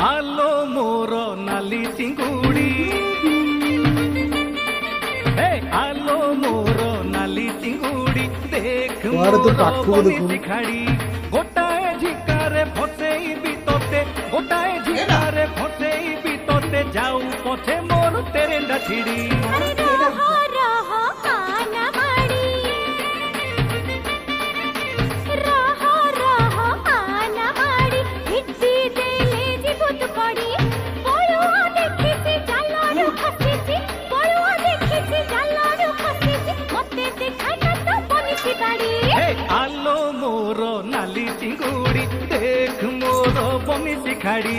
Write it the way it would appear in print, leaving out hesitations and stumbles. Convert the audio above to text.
আলো মোর নালি চিঙ্গুড়ি আলো মোর নালি চিঙ্গুড়ি দেখ মোর শিখাড়ি গোটায় ঝিকারে ফসেই বিততে গোটায় ঝিকারে ফসেই বিততে যাও পথে মোর তেরেন্ডা ছিড়ি আলো মোর নালি চিঙ্গুড়ি দেখ মোর বমি শিখাড়ি।